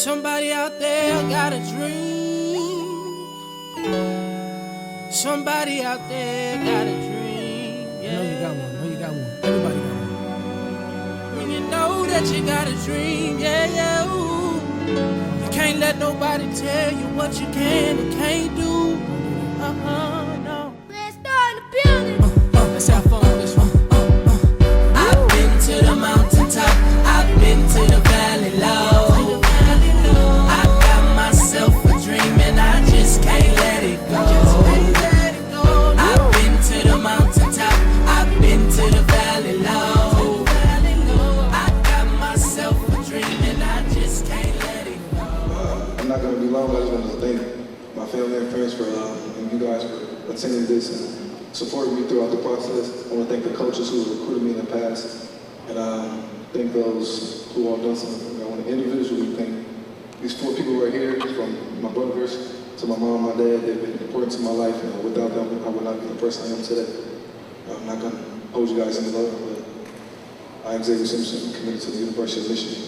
Somebody out there got a dream. Somebody out there got a dream. Yeah. You got one. Everybody got one. When you know that you got a dream, yeah. Ooh. You can't let nobody tell you what you can and can't do. No. Let's start in the building. Let's have fun with this one. I've been to the mountaintop. I've been to the valley low. I got myself a dream and I just can't let it go. I've been to the mountaintop. I've been to the valley low. I got myself a dream and I just can't let it go. I'm not going to be long, but I just want to thank my family and friends and you guys for attending this and supporting me throughout the process. I want to thank the coaches who recruited me in the past, and thank those who all done something. I want to individually thank these 4 people right here, from my brothers to my mom, my dad. They've been important to my life, and without them, I would not be the person I am today. I'm not going to hold you guys any longer, but I am Xavier Simpson, committed to the University of Michigan.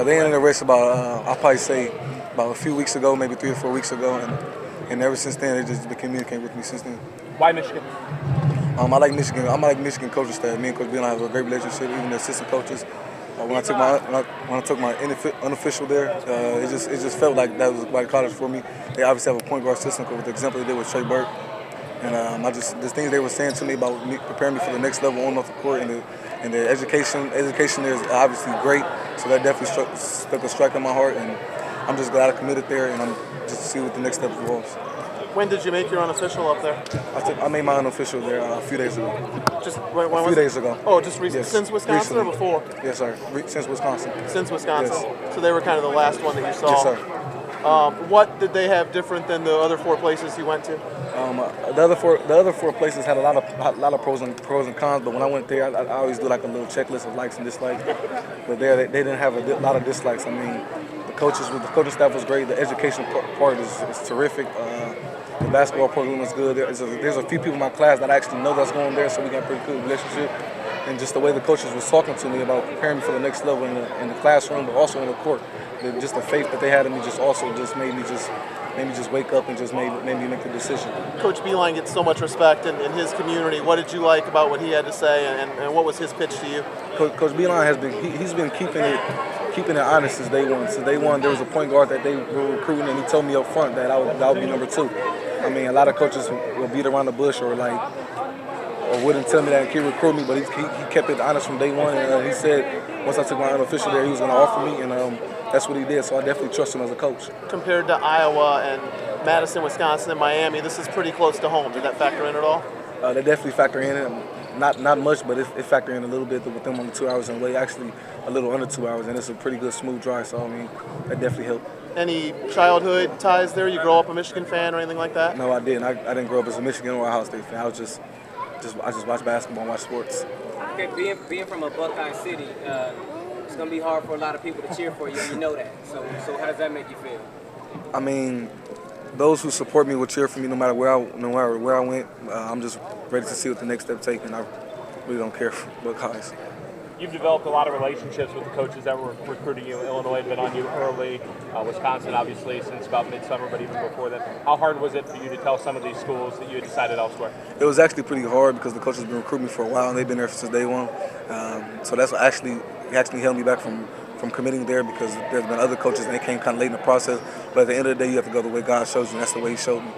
They ended the race about, I'll probably say, about a few weeks ago, maybe 3 or 4 weeks ago, and ever since then, they just been communicating with me since then. Why Michigan? I like Michigan. I'm like Michigan coaching staff. Me and Coach Bill have a great relationship, even the assistant coaches. When I took my unofficial there, it just felt like that was the right college for me. They obviously have a point guard system with the example they did with Trey Burke. And the things they were saying to me about preparing me for the next level on and off the court, and the education there is obviously great. So that definitely stuck a strike in my heart, and I'm just glad I committed there, and I'm just to see what the next step was. When did you make your unofficial up there? I made my unofficial there a few days ago. Just a few days ago. Oh, just recently. Yes. Since Wisconsin Recently. or before? Yes, sir. Since Wisconsin. Since Wisconsin. Yes. So they were kind of the last one that you saw. Yes, sir. What did they have different than the other 4 places you went to? The other four places had a lot of pros and cons, but when I went there, I always do like a little checklist of likes and dislikes. But there, they didn't have a lot of dislikes. I mean, the coaching staff was great. The education part is terrific. The basketball program is good. There's a few people in my class that I actually know that's going there, so we got a pretty good relationship. And just the way the coaches was talking to me about preparing me for the next level in the classroom, but also in the court. Just the faith that they had in me just made me wake up and just made me make the decision. Coach Beeline gets so much respect in his community. What did you like about what he had to say, and what was his pitch to you? Coach Beeline has been he's been keeping it honest since day one. Since day one, there was a point guard that they were recruiting, and he told me up front that I would be number 2. I mean, a lot of coaches will beat around the bush or wouldn't tell me that and keep recruiting me, but he kept it honest from day one. And he said once I took my unofficial there, he was going to offer me, and that's what he did. So I definitely trust him as a coach. Compared to Iowa and Madison, Wisconsin, and Miami, this is pretty close to home. Did that factor in at all? They definitely factor in. Not much, but it factored in a little bit with them only 2 hours away. Actually, a little under 2 hours, and it's a pretty good smooth drive. So I mean, that definitely helped. Any childhood ties there? You grow up a Michigan fan or anything like that? No, I didn't. I didn't grow up as a Michigan or Ohio State fan. I just watch basketball and watch sports. Okay, being from a Buckeye city, it's gonna be hard for a lot of people to cheer for you, and you know that. So how does that make you feel? I mean, those who support me will cheer for me no matter where I went. I'm just ready to see what the next step takes, and I really don't care for Buckeyes. you've developed a lot of relationships with the coaches that were recruiting you. Illinois had been on you early, Wisconsin obviously since about midsummer, but even before that. How hard was it for you to tell some of these schools that you had decided elsewhere? It was actually pretty hard because the coaches have been recruiting me for a while and they've been there since day one. So that's what actually held me back from committing there, because there's been other coaches and they came kind of late in the process. But at the end of the day, you have to go the way God shows you, and that's the way He showed me.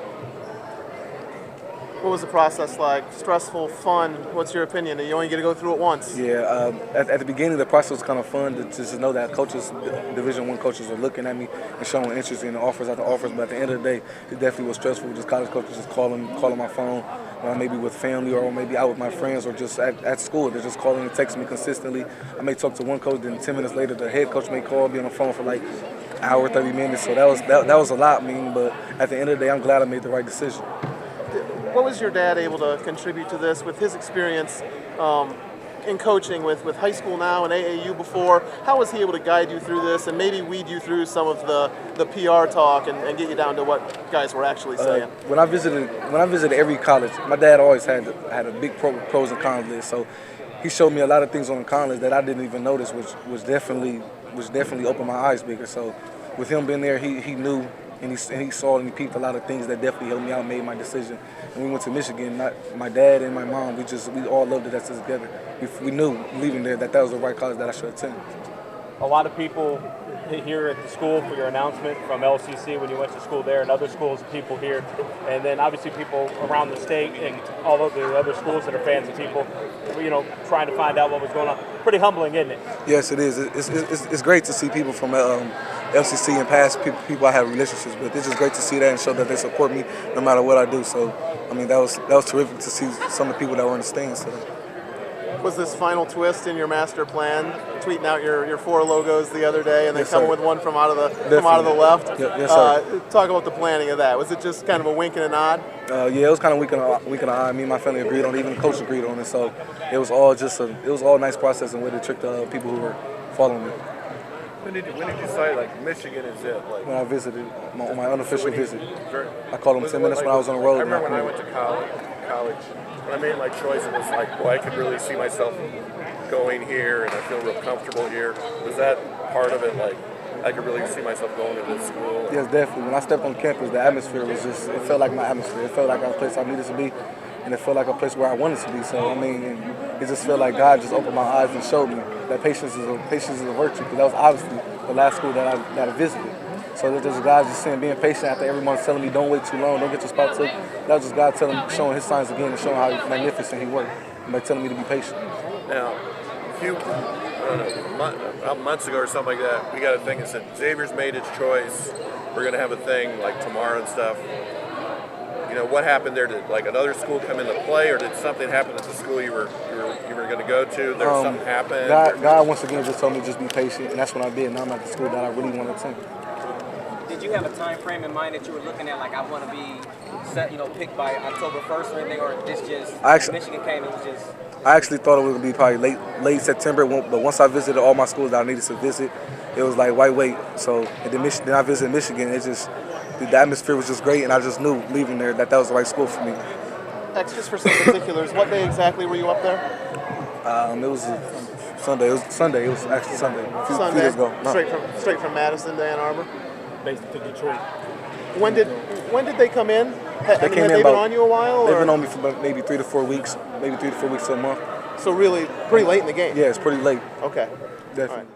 What was the process like? Stressful, fun? What's your opinion? You only get to go through it once. Yeah, at the beginning, the process was kind of fun to just know that coaches, Division I coaches, were looking at me and showing interest in the offers after offers. But at the end of the day, it definitely was stressful. Just college coaches just calling my phone, maybe with family or maybe out with my friends or just at school. They're just calling and texting me consistently. I may talk to one coach, then 10 minutes later, the head coach may call me on the phone for like an hour, 30 minutes. So that was a lot, but at the end of the day, I'm glad I made the right decision. What was your dad able to contribute to this with his experience in coaching with high school now and AAU before? How was he able to guide you through this and maybe weed you through some of the PR talk and get you down to what guys were actually saying? When I visited every college, my dad always had a big pros and cons list. So he showed me a lot of things on the con list that I didn't even notice, which definitely opened my eyes bigger. So with him being there, he knew. And he saw and he peeped a lot of things that definitely helped me out, made my decision. And we went to Michigan. My dad and my mom, we all loved it together. We knew leaving there that was the right college that I should attend. A lot of people here at the school for your announcement from LCC when you went to school there, and other schools, people here, and then obviously people around the state and all of the other schools that are fans of people, trying to find out what was going on. Pretty humbling, isn't it? Yes, it is. It's great to see people from LCC and past people I have relationships with. It's just great to see that and show that they support me no matter what I do. So, that was terrific to see some of the people that were in the stands today. Was this final twist in your master plan, tweeting out your 4 logos the other day and then coming with one from out of the left? Yes, sir. Talk about the planning of that. Was it just kind of a wink and a nod? Yeah, it was kind of wink and a eye. Me and my family agreed on it. Even the coach agreed on it. So it was all a nice process and way to trick the people who were following me. When did you decide, Michigan is it? When I visited, my unofficial visit. I called them 10 minutes when I was on the road. I remember when I went to college, when I made my choice, it was I could really see myself going here, and I feel real comfortable here. Was that part of it, I could really see myself going to this school? Yes, definitely. When I stepped on campus, the atmosphere was it felt like my atmosphere. It felt like a place I needed to be, and it felt like a place where I wanted to be. So, it just felt like God just opened my eyes and showed me that patience is a virtue, because that was obviously the last school that I visited. So there's just God just saying, being patient after everyone's telling me, don't wait too long, don't get your spot took. That was just God showing His signs again and showing how magnificent He worked by telling me to be patient. Now, months ago or something like that, we got a thing that said Xavier's made his choice. We're going to have a thing tomorrow and stuff. What happened there? Did another school come into play, or did something happen at the school you were going to go to? There was something happen. God once again just told me just be patient, and that's what I did. Now I'm at the school that I really want to attend. Did you have a time frame in mind that you were looking at, I want to be set, picked by October 1st or anything, or this just Michigan came, it was just? I actually thought it was going to be probably late September, but once I visited all my schools that I needed to visit, it was why wait? So and then I visited Michigan. It just the atmosphere was just great, and I just knew leaving there that was the right school for me. Just for some particulars, what day exactly were you up there? It was Sunday. It was Sunday. It was actually Sunday. A few days ago. No. Straight from Madison to Ann Arbor. Basically Detroit. When did they come in? Had they been on you a while? They've been on me for maybe 3 to 4 weeks, to a month. So really, pretty late in the game. Yeah, it's pretty late. Okay. Definitely. All right.